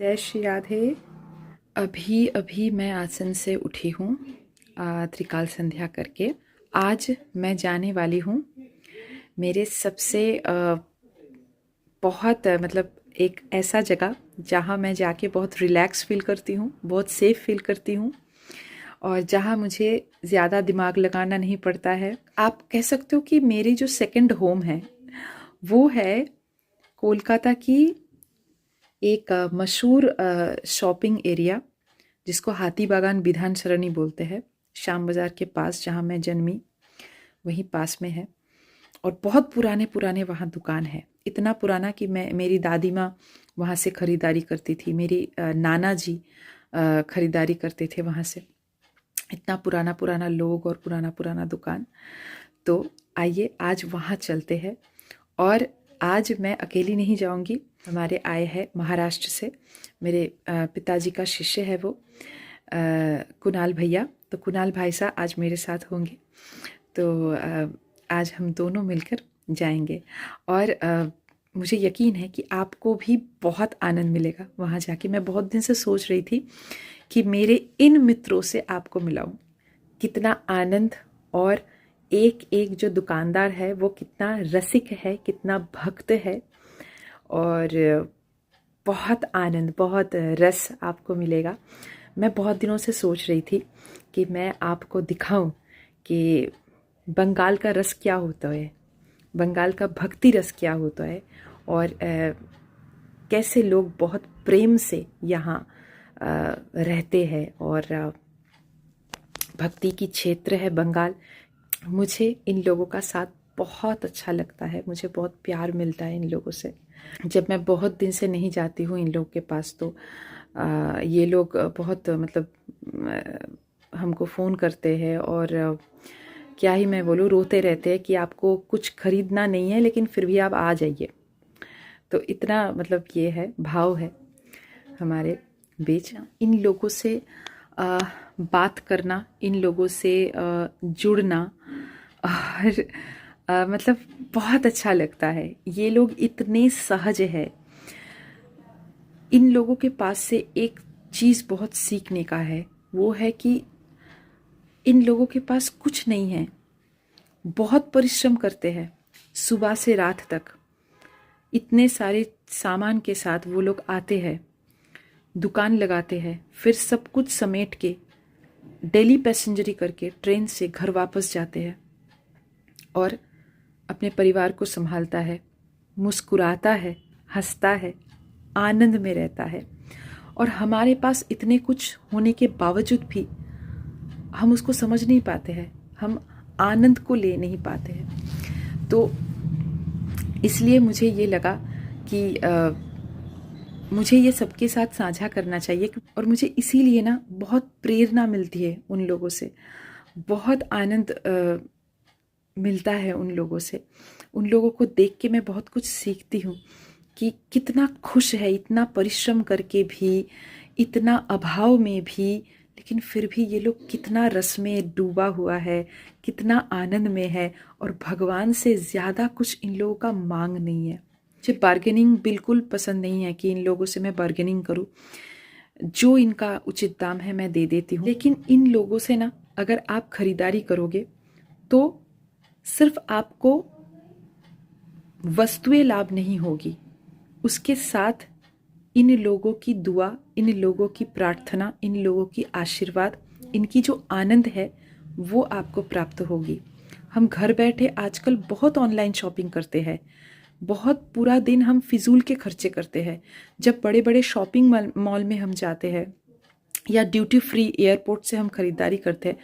जय श्री राधे। अभी अभी मैं आसन से उठी हूँ त्रिकाल संध्या करके। आज मैं जाने वाली हूँ मेरे सबसे बहुत मतलब एक ऐसा जगह जहाँ मैं जाके बहुत रिलैक्स फील करती हूँ, बहुत सेफ फील करती हूँ और जहाँ मुझे ज़्यादा दिमाग लगाना नहीं पड़ता है। आप कह सकते हो कि मेरी जो सेकंड होम है वो है कोलकाता की एक मशहूर शॉपिंग एरिया जिसको हाथी बागान विधान सरणी बोलते हैं। श्याम बाज़ार के पास जहाँ मैं जन्मी वहीं पास में है और बहुत पुराने पुराने वहाँ दुकान है। इतना पुराना कि मेरी दादी माँ वहाँ से ख़रीदारी करती थी, मेरी नाना जी ख़रीदारी करते थे वहाँ से। इतना पुराना पुराना लोग और पुराना पुराना दुकान। तो आइए आज वहाँ चलते हैं। और आज मैं अकेली नहीं जाऊंगी, हमारे आए हैं महाराष्ट्र से, मेरे पिताजी का शिष्य है वो कुणाल भैया। तो कुणाल भाई साहब आज मेरे साथ होंगे। तो आज हम दोनों मिलकर जाएंगे और मुझे यकीन है कि आपको भी बहुत आनंद मिलेगा वहाँ जाके। मैं बहुत दिन से सोच रही थी कि मेरे इन मित्रों से आपको मिलाऊं। कितना आनंद, और एक एक जो दुकानदार है वो कितना रसिक है, कितना भक्त है, और बहुत आनंद, बहुत रस आपको मिलेगा। मैं बहुत दिनों से सोच रही थी कि मैं आपको दिखाऊं कि बंगाल का रस क्या होता है, बंगाल का भक्ति रस क्या होता है, और कैसे लोग बहुत प्रेम से यहाँ रहते हैं। और भक्ति की क्षेत्र है बंगाल। मुझे इन लोगों का साथ बहुत अच्छा लगता है, मुझे बहुत प्यार मिलता है इन लोगों से। जब मैं बहुत दिन से नहीं जाती हूँ इन लोगों के पास तो ये लोग बहुत मतलब हमको फ़ोन करते हैं और क्या ही मैं बोलूँ, रोते रहते हैं कि आपको कुछ खरीदना नहीं है लेकिन फिर भी आप आ जाइए। तो इतना मतलब ये है, भाव है हमारे बीच। इन लोगों से बात करना, इन लोगों से जुड़ना, और मतलब बहुत अच्छा लगता है। ये लोग इतने सहज है। इन लोगों के पास से एक चीज़ बहुत सीखने का है, वो है कि इन लोगों के पास कुछ नहीं है, बहुत परिश्रम करते हैं सुबह से रात तक। इतने सारे सामान के साथ वो लोग आते हैं, दुकान लगाते हैं, फिर सब कुछ समेट के डेली पैसेंजरी करके ट्रेन से घर वापस जाते हैं और अपने परिवार को संभालता है, मुस्कुराता है, हंसता है, आनंद में रहता है। और हमारे पास इतने कुछ होने के बावजूद भी हम उसको समझ नहीं पाते हैं, हम आनंद को ले नहीं पाते हैं। तो इसलिए मुझे ये लगा कि मुझे ये सबके साथ साझा करना चाहिए। और मुझे इसीलिए ना बहुत प्रेरणा मिलती है उन लोगों से, बहुत आनंद मिलता है उन लोगों से। उन लोगों को देख के मैं बहुत कुछ सीखती हूँ कि कितना खुश है, इतना परिश्रम करके भी, इतना अभाव में भी, लेकिन फिर भी ये लोग कितना रस में डूबा हुआ है, कितना आनंद में है, और भगवान से ज़्यादा कुछ इन लोगों का मांग नहीं है। मुझे बार्गेनिंग बिल्कुल पसंद नहीं है कि इन लोगों से मैं बार्गेनिंग करूं। जो इनका उचित दाम है मैं दे देती हूँ, लेकिन इन लोगों से ना अगर आप खरीदारी करोगे तो सिर्फ आपको वस्तुएं लाभ नहीं होगी, उसके साथ इन लोगों की दुआ, इन लोगों की प्रार्थना, इन लोगों की आशीर्वाद, इनकी जो आनंद है वो आपको प्राप्त होगी। हम घर बैठे आजकल बहुत ऑनलाइन शॉपिंग करते हैं, बहुत पूरा दिन हम फिजूल के खर्चे करते हैं। जब बड़े बड़े शॉपिंग मॉल में हम जाते हैं या ड्यूटी फ्री एयरपोर्ट से हम खरीदारी करते हैं,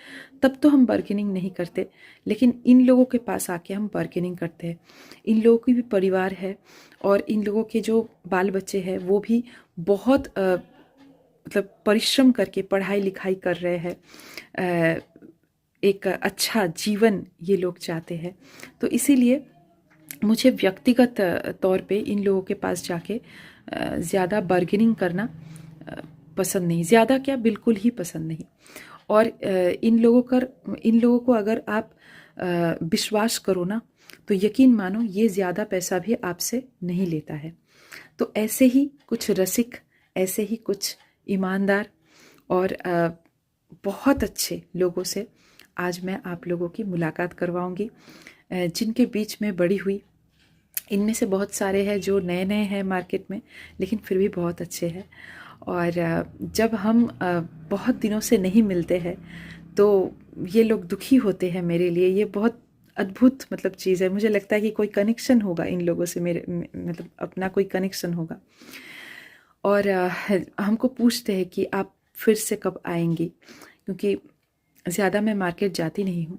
तब तो हम बार्गेनिंग नहीं करते, लेकिन इन लोगों के पास आके हम बार्गेनिंग करते हैं। इन लोगों की भी परिवार है और इन लोगों के जो बाल बच्चे हैं वो भी बहुत मतलब परिश्रम करके पढ़ाई लिखाई कर रहे हैं, एक अच्छा जीवन ये लोग चाहते हैं। तो इसीलिए मुझे व्यक्तिगत तौर पे इन लोगों के पास जाके ज़्यादा बार्गेनिंग करना पसंद नहीं, ज़्यादा क्या बिल्कुल ही पसंद नहीं। और इन लोगों को अगर आप विश्वास करो ना तो यकीन मानो ये ज़्यादा पैसा भी आपसे नहीं लेता है। तो ऐसे ही कुछ रसिक, ऐसे ही कुछ ईमानदार और बहुत अच्छे लोगों से आज मैं आप लोगों की मुलाकात करवाऊंगी, जिनके बीच में बड़ी हुई। इनमें से बहुत सारे हैं जो नए नए हैं मार्केट में, लेकिन फिर भी बहुत अच्छे हैं। और जब हम बहुत दिनों से नहीं मिलते हैं तो ये लोग दुखी होते हैं मेरे लिए। ये बहुत अद्भुत मतलब चीज़ है। मुझे लगता है कि कोई कनेक्शन होगा इन लोगों से, मेरे मतलब अपना कोई कनेक्शन होगा। और हमको पूछते हैं कि आप फिर से कब आएंगी, क्योंकि ज़्यादा मैं मार्केट जाती नहीं हूँ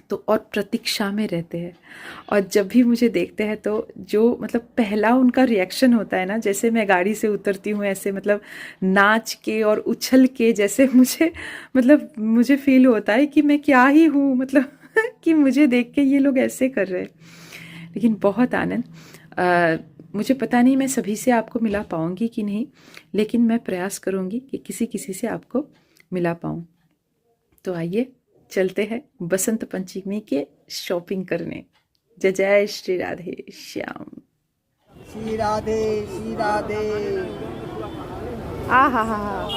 तो, और प्रतीक्षा में रहते हैं। और जब भी मुझे देखते हैं तो जो मतलब पहला उनका रिएक्शन होता है ना, जैसे मैं गाड़ी से उतरती हूँ ऐसे मतलब नाच के और उछल के, जैसे मुझे फील होता है कि मैं क्या ही हूँ, मतलब कि मुझे देख के ये लोग ऐसे कर रहे हैं। लेकिन बहुत आनंद। मुझे पता नहीं मैं सभी से आपको मिला पाऊँगी कि नहीं, लेकिन मैं प्रयास करूँगी कि किसी किसी से आपको मिला पाऊँ। तो आइए चलते हैं बसंत पंचमी के शॉपिंग करने। जय जय श्री राधे श्याम। श्री राधे श्री राधे। आ हा हा हा,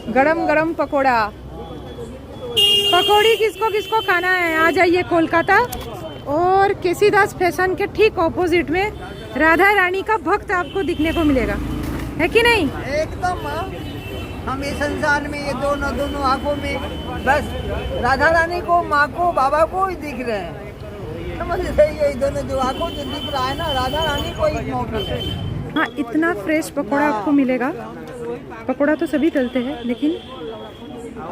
गरम गरम पकोड़ा। पकौड़ी किसको किसको खाना है आ जाइए कोलकाता। और केसीदास फैशन के ठीक ऑपोजिट में राधा रानी का भक्त आपको दिखने को मिलेगा, है कि नहीं? एकदम। हम इस संसार में ये दोनों आंखों में बस राधा रानी को, माँ को, बाबा को ही दिख रहे हैं। समझ रही है, ये दोनों जो आंखों जो दिख रहा है ना, राधा रानी को ही मौके है। हाँ, इतना फ्रेश पकोड़ा आपको मिलेगा। पकोड़ा तो सभी तलते हैं, लेकिन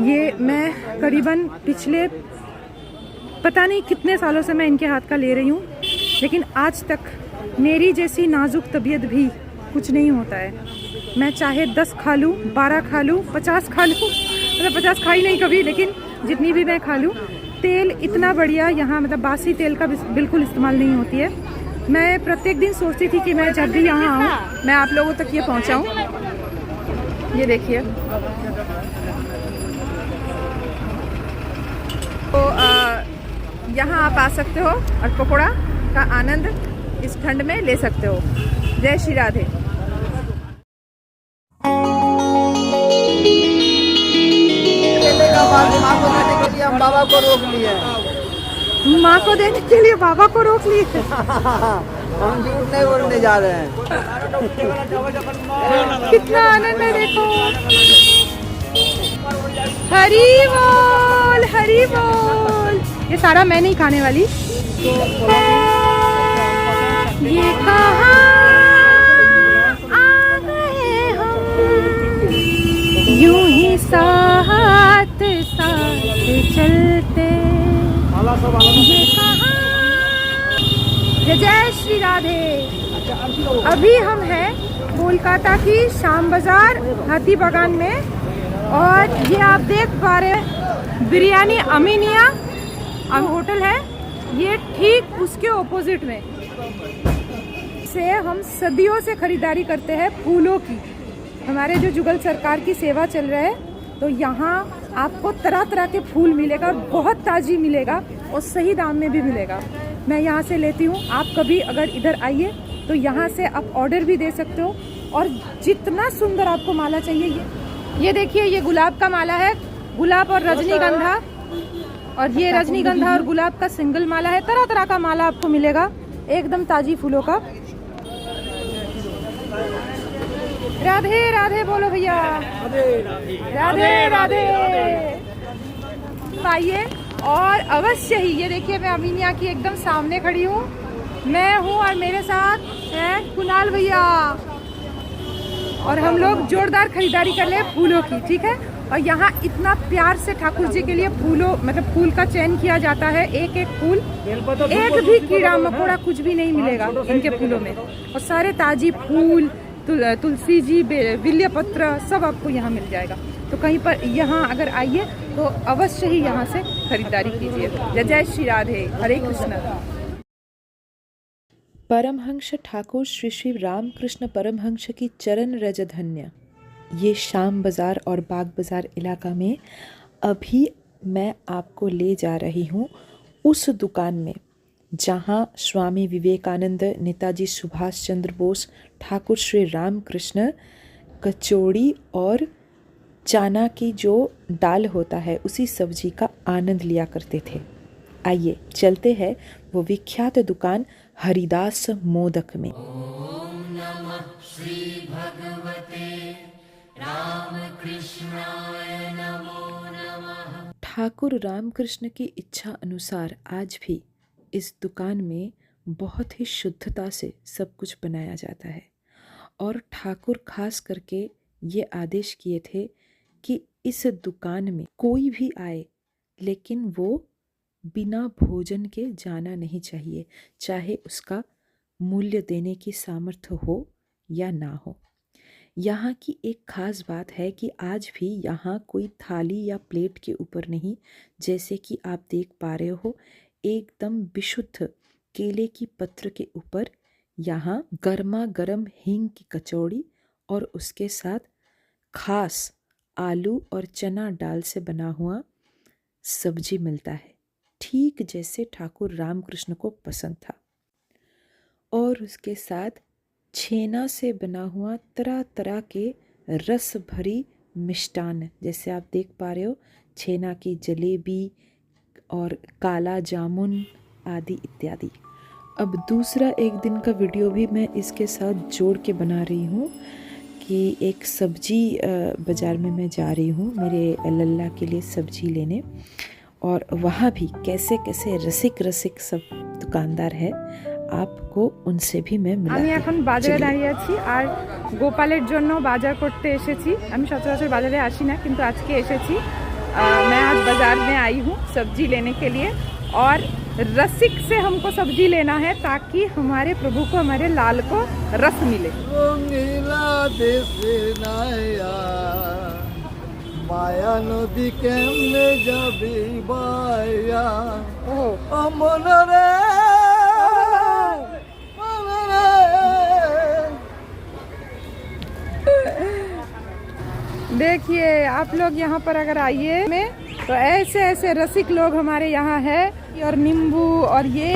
ये मैं करीबन पिछले पता नहीं कितने सालों से मैं इनके हाथ का ले रही हूँ, लेकिन आज तक मेरी जैसी नाजुक तबीयत भी कुछ नहीं होता है। मैं चाहे 10 खा लूँ, 12 खा लूँ, 50 खा लूँ, मतलब 50 खाई नहीं कभी, लेकिन जितनी भी मैं खा लूँ। तेल इतना बढ़िया यहाँ, मतलब बासी तेल का बिल्कुल इस्तेमाल नहीं होती है। मैं प्रत्येक दिन सोचती थी कि मैं जब भी यहाँ आऊँ मैं आप लोगों तक ये पहुँचाऊँ। ये देखिए, तो यहाँ आप आ सकते हो और पकोड़ा का आनंद इस ठंड में ले सकते हो। जय श्री राधे। माँ को देने के लिए हम बाबा को रोक लिए। माँ को देने के लिए बाबा को रोक लिए। हम झूठ नहीं बोलने जा रहे हैं। कितना आनंद है, देखो। हरी बोल हरी बोल। ये सारा मैं नहीं खाने वाली। ये कहाँ आ गए हम, यूं ही साथ साथ चलते। ये कहाँ। जय जय श्री राधे। अभी हम हैं कोलकाता की शाम बाजार हाथी बागान में, और ये आप देख पा रहे हैं बिरयानी अमीनिया होटल है। ये ठीक उसके ऑपोजिट में से हम सदियों से खरीदारी करते हैं फूलों की। हमारे जो जुगल सरकार की सेवा चल रहा है, तो यहाँ आपको तरह तरह के फूल मिलेगा, बहुत ताज़ी मिलेगा और सही दाम में भी मिलेगा। मैं यहाँ से लेती हूँ। आप कभी अगर इधर आइए तो यहाँ से आप ऑर्डर भी दे सकते हो। और जितना सुंदर आपको माला चाहिए, ये देखिए, ये गुलाब का माला है, गुलाब और रजनीगंधा, और ये रजनीगंधा और गुलाब का सिंगल माला है। तरह तरह का माला आपको मिलेगा, एकदम ताजी फूलों का। राधे राधे बोलो भैया, राधे राधे। आइए, और अवश्य ही ये देखिए, मैं अमीनिया की एकदम सामने खड़ी हूँ। मैं हूँ और मेरे साथ है कुणाल भैया, और हम लोग जोरदार खरीदारी कर ले फूलों की, ठीक है। और यहाँ इतना प्यार से ठाकुर जी के लिए फूल का चयन किया जाता है। एक एक फूल, एक भी कीड़ा मकोड़ा कुछ भी नहीं मिलेगा इनके फूलों में, और सारे ताजी फूल, तुलसी जी, विल्य पत्र, सब आपको यहाँ मिल जाएगा। तो कहीं पर यहाँ अगर आइए तो अवश्य ही यहाँ से खरीदारी कीजिए। जय जय श्री राधे, हरे कृष्ण। परमहंस ठाकुर श्री श्री रामकृष्ण परमहंस की चरण रज धन्य। ये शाम बाज़ार और बाग बाज़ार इलाका में अभी मैं आपको ले जा रही हूँ उस दुकान में जहाँ स्वामी विवेकानंद, नेताजी सुभाष चंद्र बोस, ठाकुर श्री रामकृष्ण कचौड़ी और चना की जो दाल होता है उसी सब्जी का आनंद लिया करते थे। आइए चलते हैं वो विख्यात दुकान हरिदास मोदक में। ठाकुर रामकृष्ण की इच्छा अनुसार आज भी इस दुकान में बहुत ही शुद्धता से सब कुछ बनाया जाता है और ठाकुर खास करके ये आदेश किए थे कि इस दुकान में कोई भी आए लेकिन वो बिना भोजन के जाना नहीं चाहिए, चाहे उसका मूल्य देने की सामर्थ्य हो या ना हो। यहाँ की एक ख़ास बात है कि आज भी यहाँ कोई थाली या प्लेट के ऊपर नहीं, जैसे कि आप देख पा रहे हो एकदम विशुद्ध केले की पत्र के ऊपर यहाँ गर्मा गर्म हींग की कचौड़ी और उसके साथ खास आलू और चना दाल से बना हुआ सब्जी मिलता है, ठीक जैसे ठाकुर रामकृष्ण को पसंद था। और उसके साथ छेना से बना हुआ तरह तरह के रस भरी मिष्टान, जैसे आप देख पा रहे हो छेना की जलेबी और काला जामुन आदि इत्यादि। अब दूसरा एक दिन का वीडियो भी मैं इसके साथ जोड़ के बना रही हूँ कि एक सब्जी बाज़ार में मैं जा रही हूँ मेरे लल्ला के लिए सब्जी लेने, और वहाँ भी कैसे कैसे रसिक सब दुकानदार है, आपको उनसे भी मैं मिला। আমি এখন বাজারে দাঁড়িয়ে আছি আর গোপালের জন্য বাজার করতে এসেছি। আমি সচরাচর বাজারে আসি না, কিন্তু আজকে এসেছি। मैं आज बाजार में आई हूँ सब्जी लेने के लिए, और रसिक से हमको सब्जी लेना है ताकि हमारे प्रभु को, हमारे लाल को रस मिले। माया नदी केमने जाबी बाया मन रे देखिए आप लोग यहाँ पर अगर आइए में तो ऐसे ऐसे रसिक लोग हमारे यहाँ है। और नींबू और ये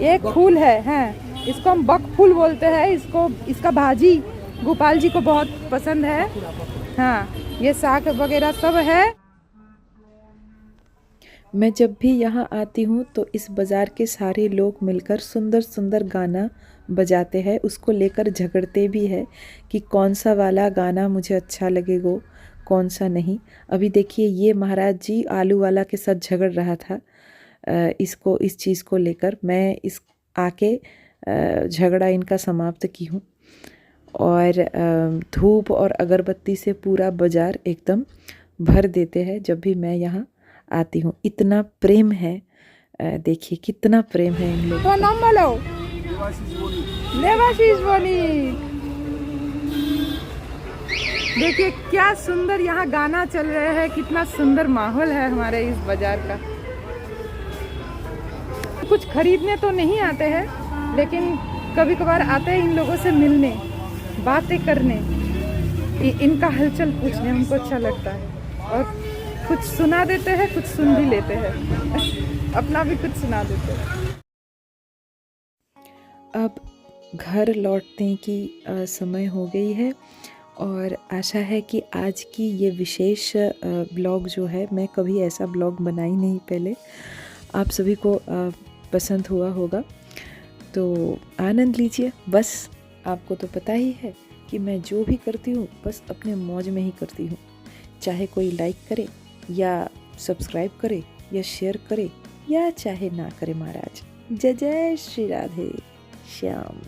एक फूल है, हैं इसको हम बक फूल बोलते हैं। इसका भाजी गोपाल जी को बहुत पसंद है। हाँ, ये साग वगैरह सब है। मैं जब भी यहाँ आती हूँ तो इस बाज़ार के सारे लोग मिलकर सुंदर सुंदर गाना बजाते हैं, उसको लेकर झगड़ते भी है कि कौन सा वाला गाना मुझे अच्छा लगेगा कौन सा नहीं। अभी देखिए ये महाराज जी आलू वाला के साथ झगड़ रहा था इस चीज़ को लेकर। मैं इस आके झगड़ा इनका समाप्त की हूँ, और धूप और अगरबत्ती से पूरा बाज़ार एकदम भर देते हैं जब भी मैं यहाँ आती हूँ। इतना प्रेम है, देखिए कितना प्रेम है इन लोगों। तो नाम बोलो। देवाशीष बोली। देखिए क्या सुंदर यहाँ गाना चल रहा है, कितना सुंदर माहौल है हमारे इस बाजार का। कुछ खरीदने तो नहीं आते हैं, लेकिन कभी कभार आते हैं इन लोगों से मिलने, बातें करने, इनका हलचल पूछने, हमको अच्छा लगता है। और कुछ सुना देते हैं, कुछ सुन भी लेते हैं अपना भी कुछ सुना देते हैं। अब घर लौटने की समय हो गई है, और आशा है कि आज की ये विशेष ब्लॉग जो है, मैं कभी ऐसा ब्लॉग बनाई नहीं पहले, आप सभी को पसंद हुआ होगा। तो आनंद लीजिए। बस आपको तो पता ही है कि मैं जो भी करती हूँ बस अपने मौज में ही करती हूँ, चाहे कोई लाइक करे या सब्सक्राइब करे या शेयर करे या चाहे ना करे। महाराज जय जय श्री राधे श्याम।